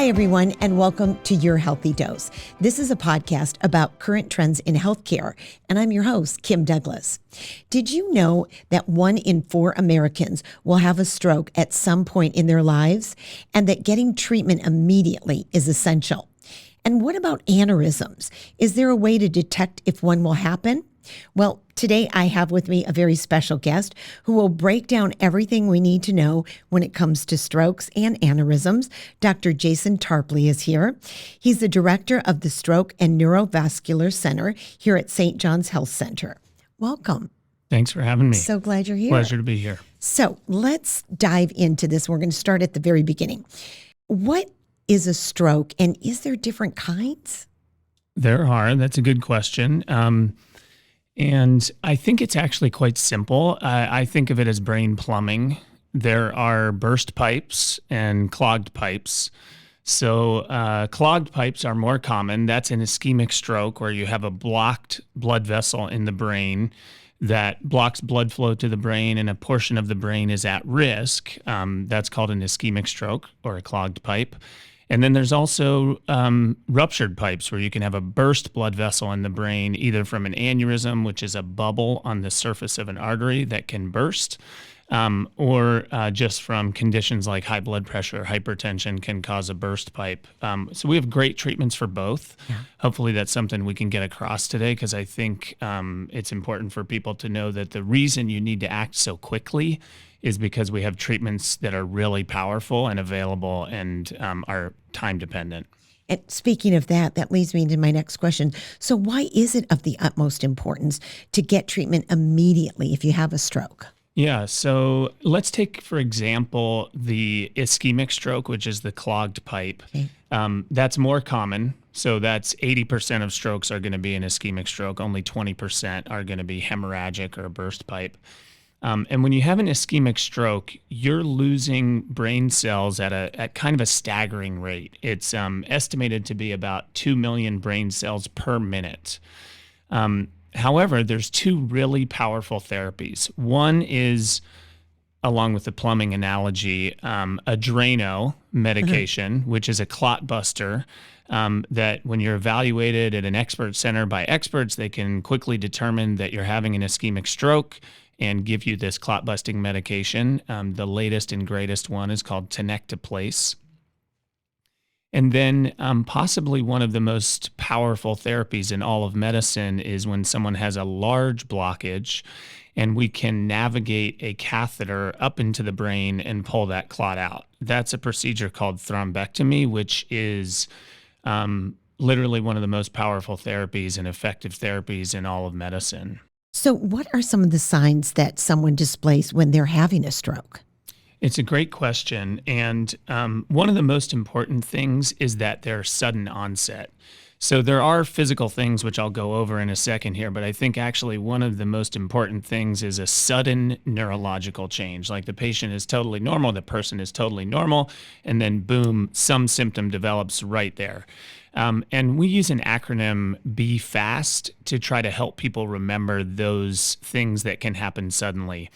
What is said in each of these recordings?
Hi, everyone, and welcome to Your Healthy Dose. This is a podcast about current trends in healthcare, and I'm your host, Kym Douglas. Did you know that 1 in 4 Americans will have a stroke at some point in their lives, and that getting treatment immediately is essential? And what about aneurysms? Is there a way to detect if one will happen? Well, today I have with me a very special guest who will break down everything we need to know when it comes to strokes and aneurysms. Dr. Jason Tarpley is here. He's the director of the Stroke and Neurovascular Center here at St. John's Health Center. Welcome. Thanks for having me. So glad you're here. Pleasure to be here. So let's dive into this. We're going to start at the very beginning. What is a stroke, and is there different kinds? There are. That's a good question. And I think it's actually quite simple. I think of it as brain plumbing. There are burst pipes and clogged pipes. So clogged pipes are more common. That's an ischemic stroke where you have a blocked blood vessel in the brain that blocks blood flow to the brain, and a portion of the brain is at risk. That's called an ischemic stroke or a clogged pipe. And then there's also ruptured pipes where you can have a burst blood vessel in the brain, either from an aneurysm, which is a bubble on the surface of an artery that can burst, or just from conditions like high blood pressure or hypertension can cause a burst pipe. So we have great treatments for both. Yeah. Hopefully that's something we can get across today, because I think it's important for people to know that the reason you need to act so quickly is because we have treatments that are really powerful and available and are time dependent. And speaking of that, that leads me into my next question. So why is it of the utmost importance to get treatment immediately if you have a stroke? Yeah, so let's take, for example, the ischemic stroke, which is the clogged pipe. Okay. That's more common. So that's 80% of strokes are going to be an ischemic stroke. Only 20% are going to be hemorrhagic or a burst pipe. And when you have an ischemic stroke, you're losing brain cells at kind of a staggering rate. It's estimated to be about 2 million brain cells per minute. However, there's 2 really powerful therapies. One is, along with the plumbing analogy, a Drano medication, which is a clot buster, that when you're evaluated at an expert center by experts, they can quickly determine that you're having an ischemic stroke and give you this clot-busting medication. The latest and greatest one is called tenecteplase. And then possibly one of the most powerful therapies in all of medicine is when someone has a large blockage and we can navigate a catheter up into the brain and pull that clot out. That's a procedure called thrombectomy, which is literally one of the most powerful therapies and effective therapies in all of medicine. So what are some of the signs that someone displays when they're having a stroke? It's a great question. And one of the most important things is that they're sudden onset. So there are physical things, which I'll go over in a second here, but I think actually one of the most important things is a sudden neurological change. Like the patient is totally normal, the person is totally normal, and then boom, some symptom develops right there. And we use an acronym BEFAST to try to help people remember those things that can happen suddenly.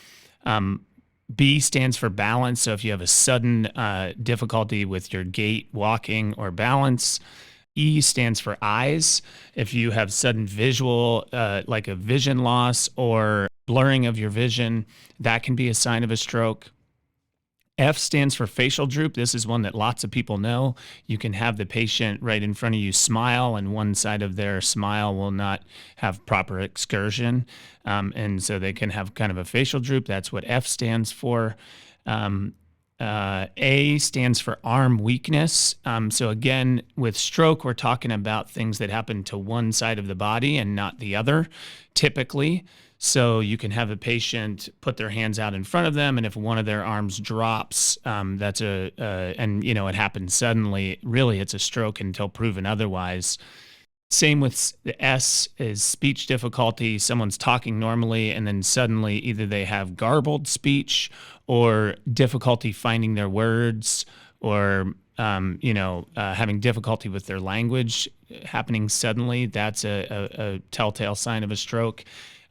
B stands for balance. So if you have a sudden difficulty with your gait, walking, or balance. E stands for eyes. If you have sudden visual, like a vision loss or blurring of your vision, that can be a sign of a stroke. F stands for facial droop. This is one that lots of people know. You can have the patient right in front of you smile, and one side of their smile will not have proper excursion. And so they can have kind of a facial droop. That's what F stands for. A stands for arm weakness. So again, with stroke, we're talking about things that happen to one side of the body and not the other, typically. So you can have a patient put their hands out in front of them, and if one of their arms drops, that's and it happens suddenly. Really, it's a stroke until proven otherwise. Same with the S is speech difficulty. Someone's talking normally, and then suddenly either they have garbled speech or difficulty finding their words, or having difficulty with their language happening suddenly. That's a telltale sign of a stroke.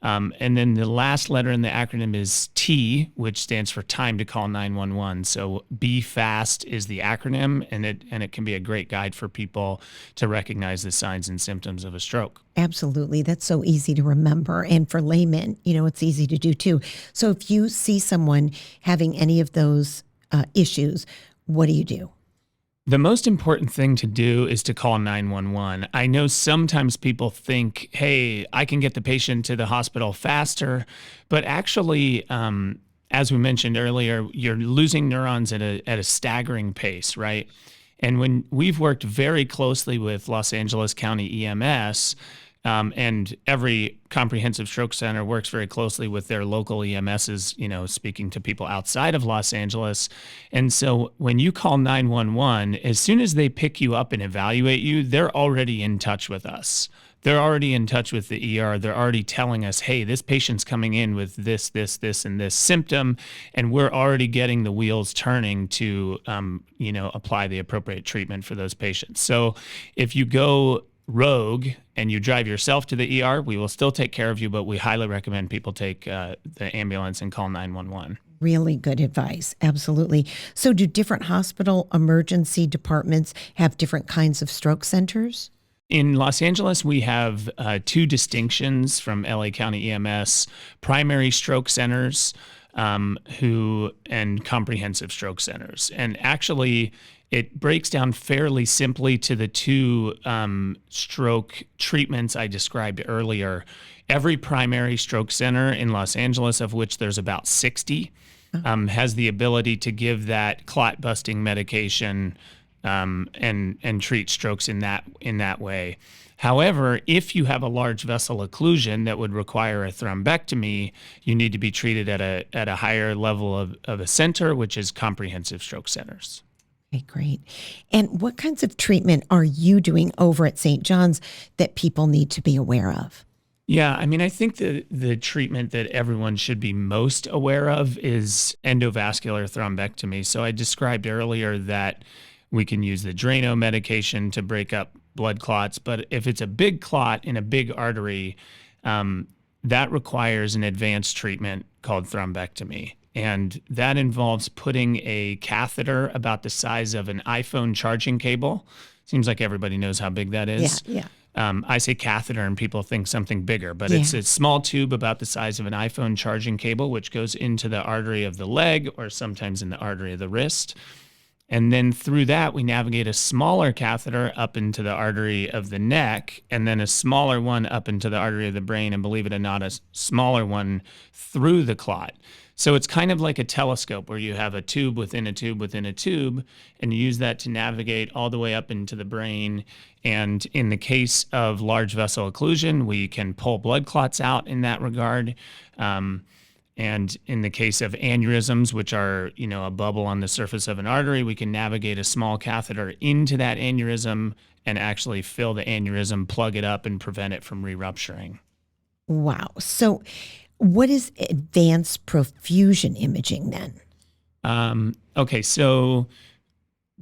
And then the last letter in the acronym is T, which stands for time to call 911. So BEFAST is the acronym, and it can be a great guide for people to recognize the signs and symptoms of a stroke. Absolutely. That's so easy to remember. And for laymen, it's easy to do too. So if you see someone having any of those issues, what do you do? The most important thing to do is to call 911. I know sometimes people think, hey, I can get the patient to the hospital faster, but actually, as we mentioned earlier, you're losing neurons at a staggering pace, right? And when we've worked very closely with Los Angeles County EMS, and every comprehensive stroke center works very closely with their local EMSs, speaking to people outside of Los Angeles. And so when you call 911, as soon as they pick you up and evaluate you, they're already in touch with us. They're already in touch with the ER. They're already telling us, hey, this patient's coming in with this, and this symptom. And we're already getting the wheels turning to, apply the appropriate treatment for those patients. So if you go rogue and you drive yourself to the ER, we will still take care of you, but we highly recommend people take the ambulance and call 911. Really good advice. Absolutely. So do different hospital emergency departments have different kinds of stroke centers? In Los Angeles, we have two distinctions from LA County EMS: primary stroke centers and comprehensive stroke centers. And actually, it breaks down fairly simply to the two stroke treatments I described earlier. Every primary stroke center in Los Angeles, of which there's about 60, has the ability to give that clot-busting medication and treat strokes in that way. However, if you have a large vessel occlusion that would require a thrombectomy, you need to be treated at a higher level of a center, which is comprehensive stroke centers. Okay, great. And what kinds of treatment are you doing over at St. John's that people need to be aware of? Yeah, I think the treatment that everyone should be most aware of is endovascular thrombectomy. So I described earlier that we can use the Drano medication to break up blood clots, but if it's a big clot in a big artery, that requires an advanced treatment called thrombectomy. And that involves putting a catheter about the size of an iPhone charging cable. Seems like everybody knows how big that is. Yeah. I say catheter and people think something bigger, but it's a small tube about the size of an iPhone charging cable, which goes into the artery of the leg or sometimes in the artery of the wrist. And then through that, we navigate a smaller catheter up into the artery of the neck, and then a smaller one up into the artery of the brain, and believe it or not, a smaller one through the clot. So it's kind of like a telescope where you have a tube within a tube within a tube, and you use that to navigate all the way up into the brain. And in the case of large vessel occlusion, we can pull blood clots out in that regard. And in the case of aneurysms, which are, a bubble on the surface of an artery, we can navigate a small catheter into that aneurysm and actually fill the aneurysm, plug it up, and prevent it from re-rupturing. Wow. So what is advanced perfusion imaging then? Okay, so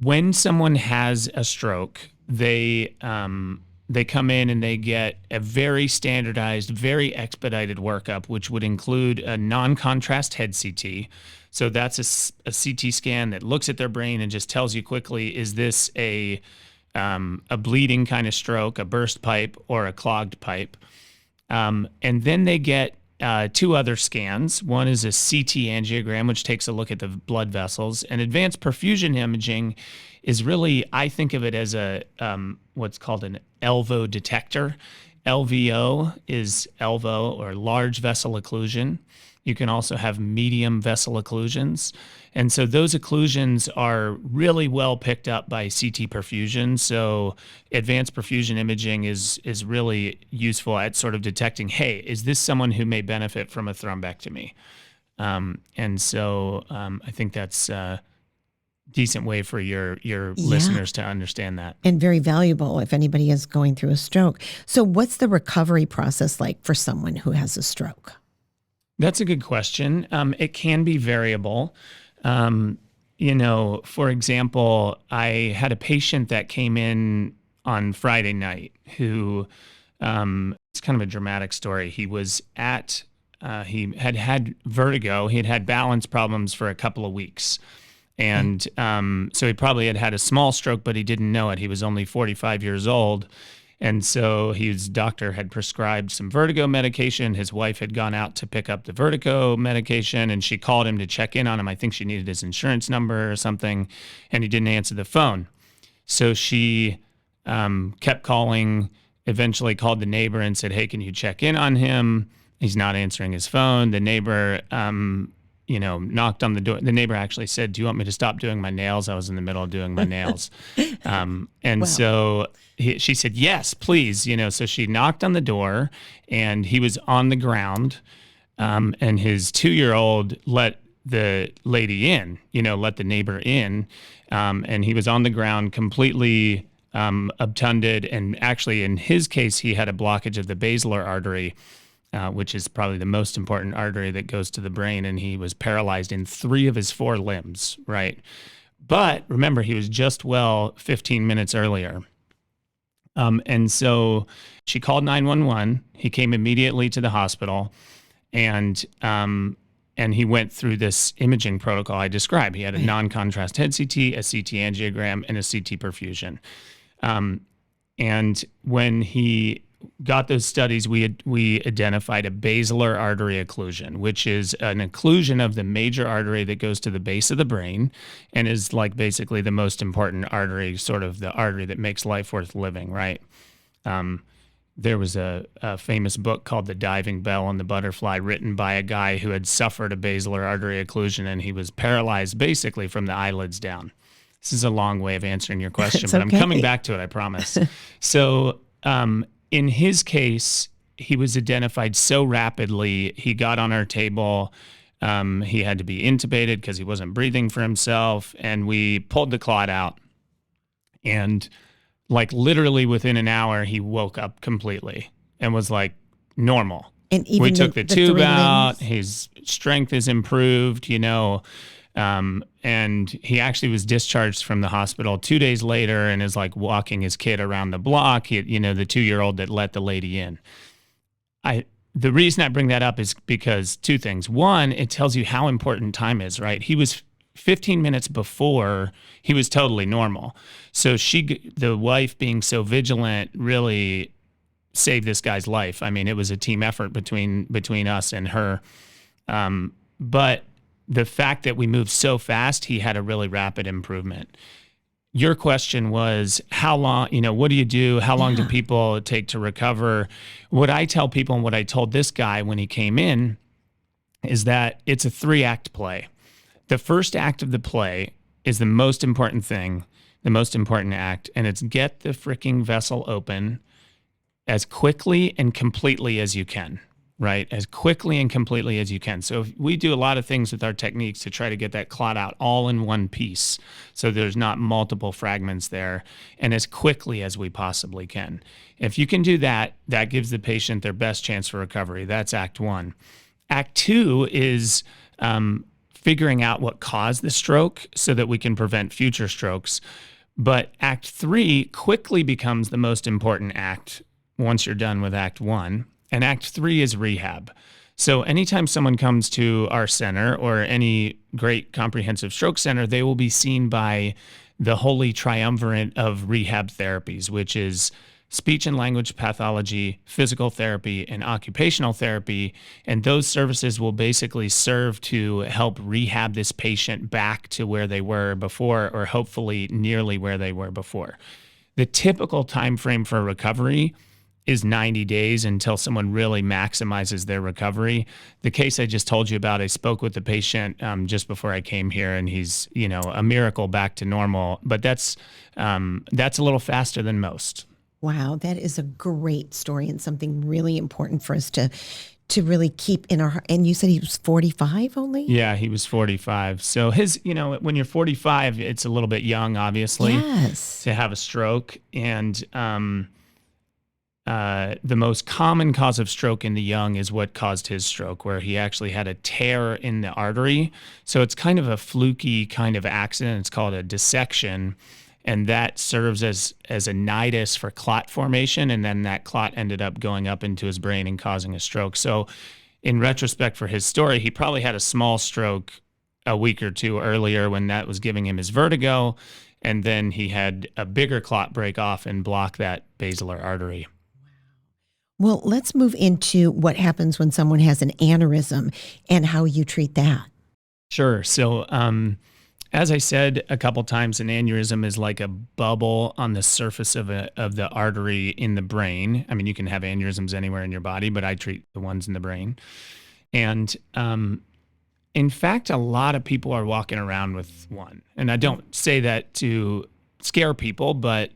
when someone has a stroke, they come in and they get a very standardized, very expedited workup, which would include a non-contrast head CT. So that's a CT scan that looks at their brain and just tells you quickly, is this a bleeding kind of stroke, a burst pipe, or a clogged pipe? And then they get two other scans. One is a CT angiogram, which takes a look at the blood vessels. And advanced perfusion imaging is really, I think of it as a what's called an LVO detector. LVO is LVO, or large vessel occlusion. You can also have medium vessel occlusions. And so those occlusions are really well picked up by CT perfusion. So advanced perfusion imaging is really useful at sort of detecting, hey, is this someone who may benefit from a thrombectomy? And so I think that's a decent way for your listeners to understand that. And very valuable if anybody is going through a stroke. So what's the recovery process like for someone who has a stroke? That's a good question. It can be variable. for example, I had a patient that came in on Friday night who, it's kind of a dramatic story. He was he had vertigo. He had had balance problems for a couple of weeks. And so he probably had a small stroke, but he didn't know it. He was only 45 years old. And so his doctor had prescribed some vertigo medication. His wife had gone out to pick up the vertigo medication, and she called him to check in on him. I think she needed his insurance number or something, and he didn't answer the phone. So she kept calling, eventually called the neighbor and said, "Hey, can you check in on him? He's not answering his phone." The neighbor knocked on the door. The neighbor actually said, "Do you want me to stop doing my nails?" I was in the middle of doing my nails. So she said, "Yes, please." So she knocked on the door, and he was on the ground, and his 2-year-old let the lady in, let the neighbor in, and he was on the ground completely obtunded. And actually, in his case, he had a blockage of the basilar artery, which is probably the most important artery that goes to the brain, and he was paralyzed in 3 of his 4 limbs, right? But remember, he was just well 15 minutes earlier. And so she called 911. He came immediately to the hospital, and he went through this imaging protocol I described. He had a non-contrast head CT, a CT angiogram, and a CT perfusion. And when he got those studies, we identified a basilar artery occlusion, which is an occlusion of the major artery that goes to the base of the brain and is like basically the most important artery, sort of the artery that makes life worth living, right? There was a famous book called The Diving Bell and the Butterfly, written by a guy who had suffered a basilar artery occlusion, and he was paralyzed basically from the eyelids down. This is a long way of answering your question, but I'm coming back to it, I promise. So, in his case, he was identified so rapidly. He got on our table. He had to be intubated because he wasn't breathing for himself. And we pulled the clot out. And like literally within an hour, he woke up completely and was like normal. And even we took the tube out. limbs. His strength is improved, and he actually was discharged from the hospital 2 days later and is like walking his kid around the block, the 2-year-old that let the lady in. The reason I bring that up is because 2 things. One, it tells you how important time is, right? He was 15 minutes before, he was totally normal. So the wife being so vigilant really saved this guy's life. I mean, it was a team effort between us and her. But the fact that we moved so fast, he had a really rapid improvement. Your question was, how long, what do you do? How long do people take to recover? What I tell people, and what I told this guy when he came in, is that it's a 3-act play. The first act of the play is the most important thing, the most important act, and it's get the freaking vessel open as quickly and completely as you can. Right? As quickly and completely as you can. So we do a lot of things with our techniques to try to get that clot out all in one piece, so there's not multiple fragments there, and as quickly as we possibly can. If you can do that, that gives the patient their best chance for recovery. That's Act 1. Act 2 is figuring out what caused the stroke so that we can prevent future strokes. But Act 3 quickly becomes the most important act once you're done with Act 1. And Act 3 is rehab. So anytime someone comes to our center or any great comprehensive stroke center, they will be seen by the holy triumvirate of rehab therapies, which is speech and language pathology, physical therapy, and occupational therapy. And those services will basically serve to help rehab this patient back to where they were before, or hopefully nearly where they were before. The typical time frame for recovery is 90 days until someone really maximizes their recovery. The case I just told you about, I spoke with the patient just before I came here, and he's, a miracle back to normal. But that's a little faster than most. Wow, that is a great story and something really important for us to really keep in our. And you said he was 45 only? Yeah, he was 45. So his, when you're 45, it's a little bit young, obviously, yes, to have a stroke. And the most common cause of stroke in the young is what caused his stroke, where he actually had a tear in the artery. So it's kind of a fluky kind of accident. It's called a dissection. And that serves as a nidus for clot formation. And then that clot ended up going up into his brain and causing a stroke. So in retrospect for his story, he probably had a small stroke a week or two earlier when that was giving him his vertigo. And then he had a bigger clot break off and block that basilar artery. Well, let's move into what happens when someone has an aneurysm and how you treat that. Sure. So, as I said a couple times, an aneurysm is like a bubble on the surface of the artery in the brain. I mean, you can have aneurysms anywhere in your body, but I treat the ones in the brain. And in fact, a lot of people are walking around with one. And I don't say that to scare people, but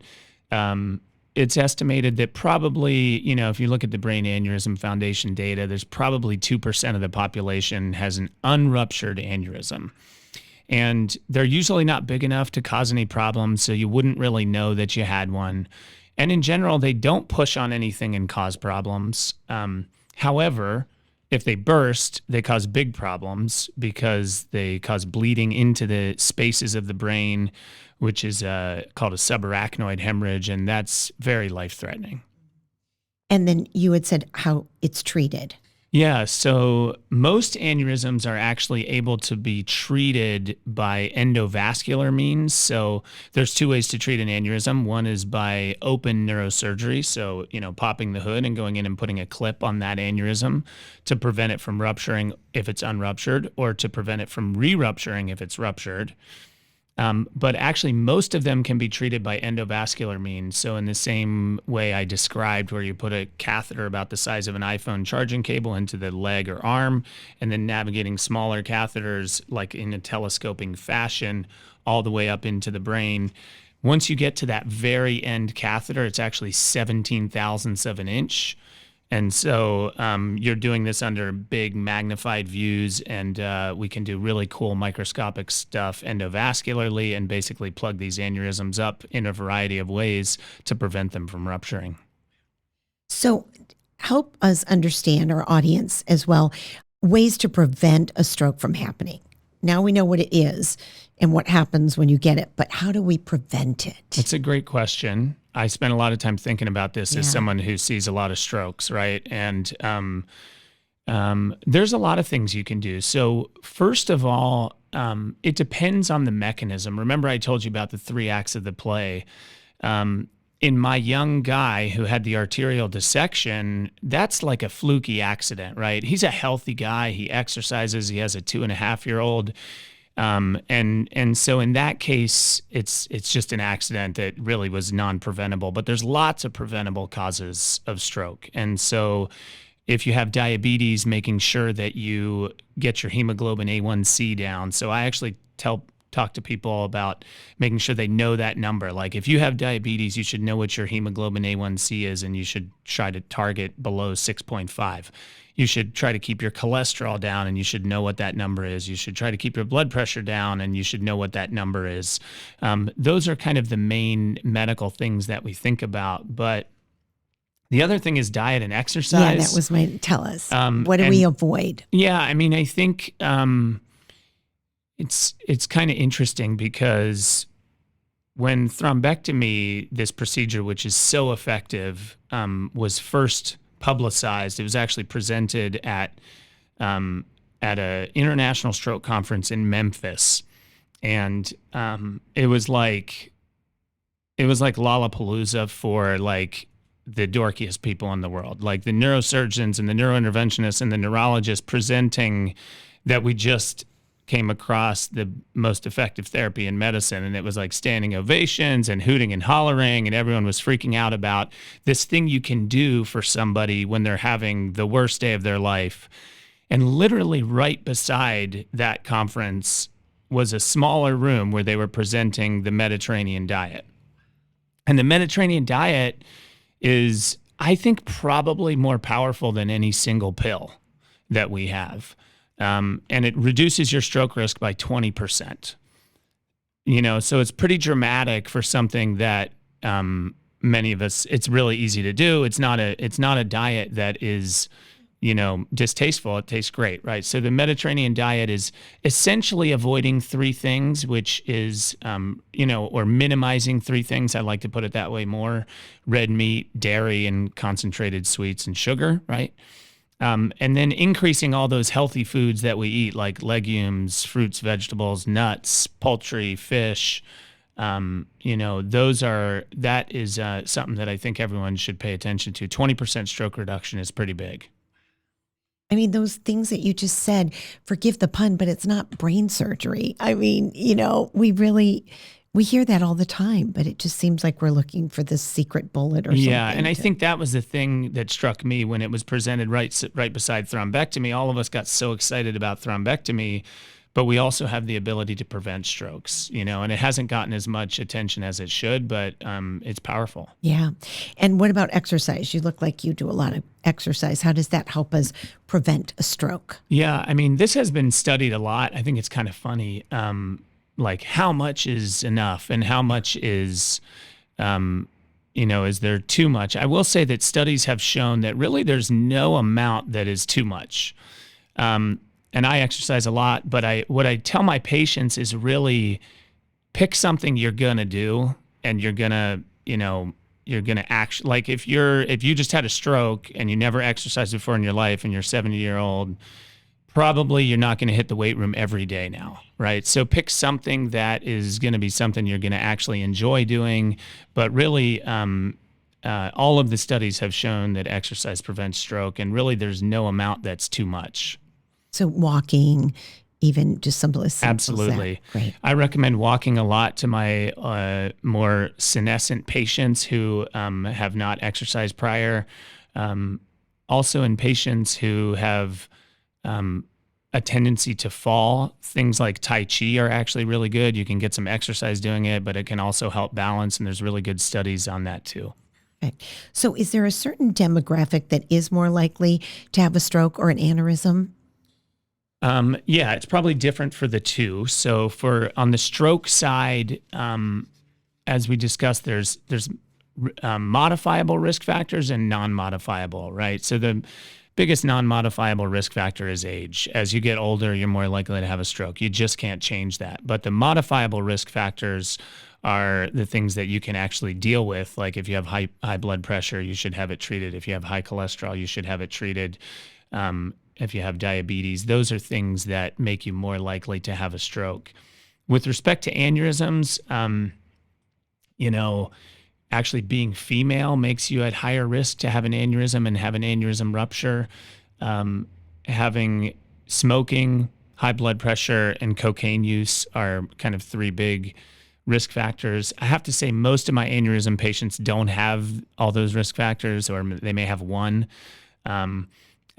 it's estimated that probably, if you look at the Brain Aneurysm Foundation data, there's probably 2% of the population has an unruptured aneurysm. And they're usually not big enough to cause any problems, so you wouldn't really know that you had one. And in general, they don't push on anything and cause problems. However, if they burst, they cause big problems because they cause bleeding into the spaces of the brain, which is called a subarachnoid hemorrhage, and that's very life-threatening. And then you had said how it's treated. Yeah, so most aneurysms are actually able to be treated by endovascular means. So there's two ways to treat an aneurysm. One is by open neurosurgery, so popping the hood and going in and putting a clip on that aneurysm to prevent it from rupturing if it's unruptured, or to prevent it from re-rupturing if it's ruptured. But actually, most of them can be treated by endovascular means. So in the same way I described, where you put a catheter about the size of an iPhone charging cable into the leg or arm, and then navigating smaller catheters like in a telescoping fashion all the way up into the brain. Once you get to that very end catheter, it's actually 17 thousandths of an inch. And so you're doing this under big magnified views, and we can do really cool microscopic stuff endovascularly and basically plug these aneurysms up in a variety of ways to prevent them from rupturing. So help us understand, our audience as well, ways to prevent a stroke from happening. Now we know what it is and what happens when you get it, but how do we prevent it? That's a great question. I spent a lot of time thinking about this as someone who sees a lot of strokes, right? And there's a lot of things you can do. So first of all, it depends on the mechanism. Remember I told you about the 3 acts of the play. In my young guy who had the arterial dissection, that's like a fluky accident, right? He's a healthy guy. He exercises. He has a 2.5-year-old. And so in that case, it's just an accident that really was non-preventable, but there's lots of preventable causes of stroke. And so if you have diabetes, making sure that you get your hemoglobin A1C down. So I actually talk to people about making sure they know that number. Like if you have diabetes, you should know what your hemoglobin A1C is, and you should try to target below 6.5. You should try to keep your cholesterol down, and you should know what that number is. You should try to keep your blood pressure down, and you should know what that number is. Those are kind of the main medical things that we think about. But the other thing is diet and exercise. Yeah, that was tell us. What do we avoid? Yeah, I mean, I think it's kind of interesting because when thrombectomy, this procedure, which is so effective, was first publicized, it was actually presented at an international stroke conference in Memphis, and it was like Lollapalooza for like the dorkiest people in the world, like the neurosurgeons and the neurointerventionists and the neurologists presenting that we just came across the most effective therapy in medicine. And it was like standing ovations and hooting and hollering, and everyone was freaking out about this thing you can do for somebody when they're having the worst day of their life. And literally right beside that conference was a smaller room where they were presenting the Mediterranean diet. And the Mediterranean diet is, I think, probably more powerful than any single pill that we have. And it reduces your stroke risk by 20%. So it's pretty dramatic for something that many of us, it's really easy to do. It's not a diet that is, distasteful. It tastes great, right? So the Mediterranean diet is essentially avoiding three things, which is, or minimizing three things. I like to put it that way more: red meat, dairy, and concentrated sweets and sugar, right? And then increasing all those healthy foods that we eat, like legumes, fruits, vegetables, nuts, poultry, fish. That is something that I think everyone should pay attention to. 20% stroke reduction is pretty big. I mean, those things that you just said, forgive the pun, but it's not brain surgery. I mean, we hear that all the time, but it just seems like we're looking for this secret bullet or something. Yeah, and I think that was the thing that struck me when it was presented right beside thrombectomy. All of us got so excited about thrombectomy, but we also have the ability to prevent strokes, and it hasn't gotten as much attention as it should, but it's powerful. Yeah. And what about exercise? You look like you do a lot of exercise. How does that help us prevent a stroke? Yeah, I mean, this has been studied a lot. I think it's kind of funny, like how much is enough and how much is, is there too much? I will say that studies have shown that really there's no amount that is too much. And I exercise a lot, but what I tell my patients is really pick something you're gonna do, and you're gonna act. Like if you just had a stroke and you never exercised before in your life, and you're 70-year-old, probably you're not gonna hit the weight room every day now, right? So pick something that is gonna be something you're gonna actually enjoy doing. But really, all of the studies have shown that exercise prevents stroke, and really there's no amount that's too much. So walking, even just simple as simple Absolutely. as that. Great. I recommend walking a lot to my more senescent patients who have not exercised prior. Also in patients who have a tendency to fall, things like Tai Chi are actually really good. You can get some exercise doing it, but it can also help balance, and there's really good studies on that too. Okay. So is there a certain demographic that is more likely to have a stroke or an aneurysm? Yeah, it's probably different for the two. So on the stroke side, as we discussed, there's modifiable risk factors and non-modifiable, right? So the biggest non-modifiable risk factor is age. As you get older, you're more likely to have a stroke. You just can't change that. But the modifiable risk factors are the things that you can actually deal with. Like if you have high blood pressure, you should have it treated. If you have high cholesterol, you should have it treated. If you have diabetes, those are things that make you more likely to have a stroke. With respect to aneurysms, actually being female makes you at higher risk to have an aneurysm and have an aneurysm rupture. Having smoking, high blood pressure, and cocaine use are kind of three big risk factors. I have to say most of my aneurysm patients don't have all those risk factors, or they may have one.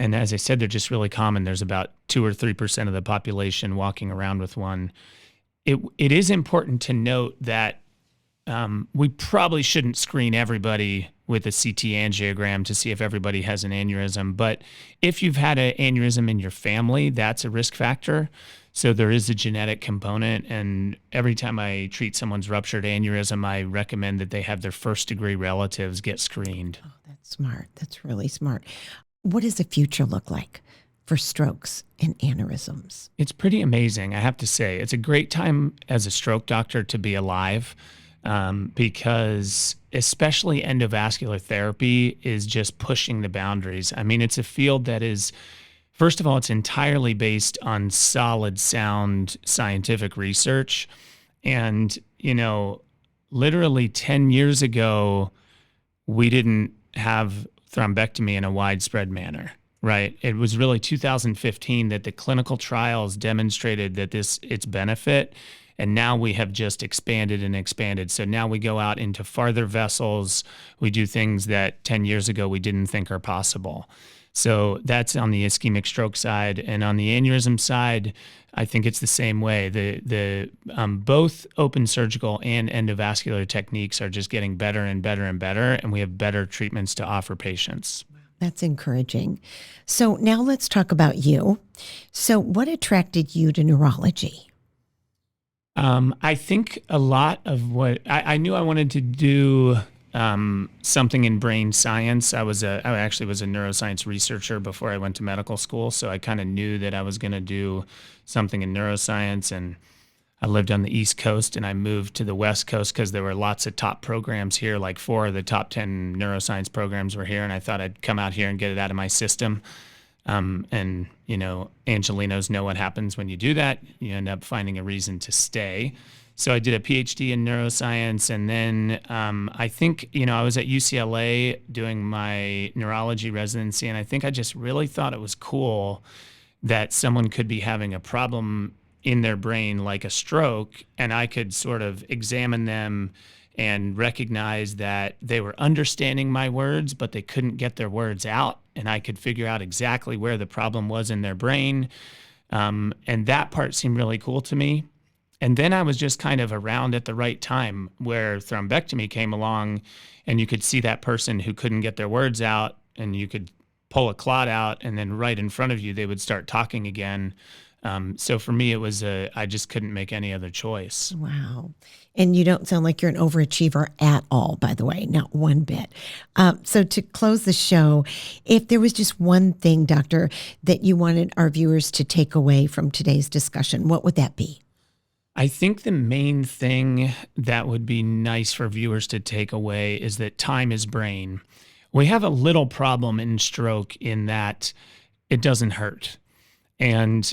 And as I said, they're just really common. There's about 2 or 3% of the population walking around with one. It is important to note that we probably shouldn't screen everybody with a CT angiogram to see if everybody has an aneurysm. But if you've had an aneurysm in your family, that's a risk factor. So there is a genetic component. And every time I treat someone's ruptured aneurysm, I recommend that they have their first-degree relatives get screened. Oh, that's smart. That's really smart. What does the future look like for strokes and aneurysms? It's pretty amazing, I have to say. It's a great time as a stroke doctor to be alive, because especially endovascular therapy is just pushing the boundaries. I mean, it's a field that is, first of all, it's entirely based on solid, sound scientific research. And, literally 10 years ago, we didn't have thrombectomy in a widespread manner, right? It was really 2015 that the clinical trials demonstrated that its benefit, and now we have just expanded and expanded. So now we go out into farther vessels. We do things that 10 years ago we didn't think are possible. So that's on the ischemic stroke side. And on the aneurysm side, I think it's the same way. The both open surgical and endovascular techniques are just getting better and better and better, and we have better treatments to offer patients. That's encouraging. So now let's talk about you. So what attracted you to neurology? I think a lot of what I knew I wanted to do something in brain science. I actually was a neuroscience researcher before I went to medical school, so I kind of knew that I was going to do something in neuroscience. And I lived on the East Coast, and I moved to the West Coast because there were lots of top programs here. Like 4 of the top 10 neuroscience programs were here, and I thought I'd come out here and get it out of my system. And Angelinos know what happens when you do that. You end up finding a reason to stay. So I did a PhD in neuroscience, and then I think, I was at UCLA doing my neurology residency, and I think I just really thought it was cool that someone could be having a problem in their brain like a stroke, and I could sort of examine them and recognize that they were understanding my words, but they couldn't get their words out, and I could figure out exactly where the problem was in their brain. And that part seemed really cool to me. And then I was just kind of around at the right time where thrombectomy came along, and you could see that person who couldn't get their words out, and you could pull a clot out, and then right in front of you, they would start talking again. So for me, it was I just couldn't make any other choice. Wow. And you don't sound like you're an overachiever at all, by the way, not one bit. So to close the show, if there was just one thing, Doctor, that you wanted our viewers to take away from today's discussion, what would that be? I think the main thing that would be nice for viewers to take away is that time is brain. We have a little problem in stroke in that it doesn't hurt. And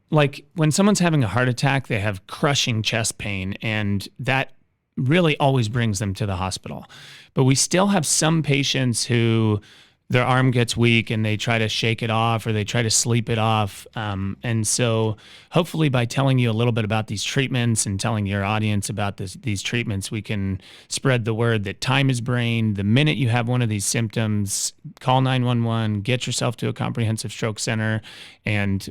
like when someone's having a heart attack, they have crushing chest pain, and that really always brings them to the hospital. But we still have some patients who their arm gets weak and they try to shake it off or they try to sleep it off. And so hopefully by telling you a little bit about these treatments and telling your audience about these treatments, we can spread the word that time is brain. The minute you have one of these symptoms, call 911, get yourself to a comprehensive stroke center, and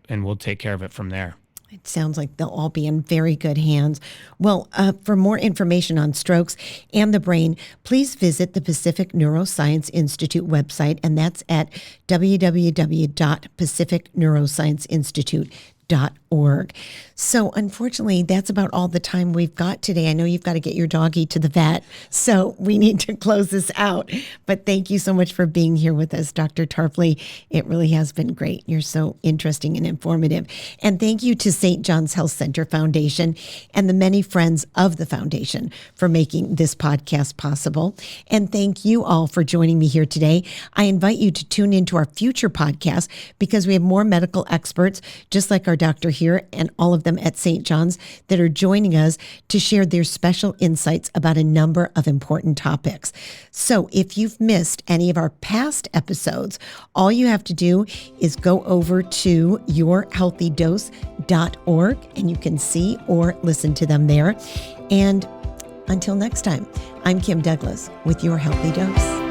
we'll take care of it from there. It sounds like they'll all be in very good hands. Well, for more information on strokes and the brain, please visit the Pacific Neuroscience Institute website, and that's at www.pacificneuroscienceinstitute.org. So unfortunately, that's about all the time we've got today. I know you've got to get your doggy to the vet, so we need to close this out. But thank you so much for being here with us, Dr. Tarpley. It really has been great. You're so interesting and informative. And thank you to St. John's Health Center Foundation and the many friends of the foundation for making this podcast possible. And thank you all for joining me here today. I invite you to tune into our future podcasts because we have more medical experts, just like our doctor here and all of them at St. John's, that are joining us to share their special insights about a number of important topics. So if you've missed any of our past episodes, all you have to do is go over to yourhealthydose.org and you can see or listen to them there. And until next time, I'm Kym Douglas with Your Healthy Dose.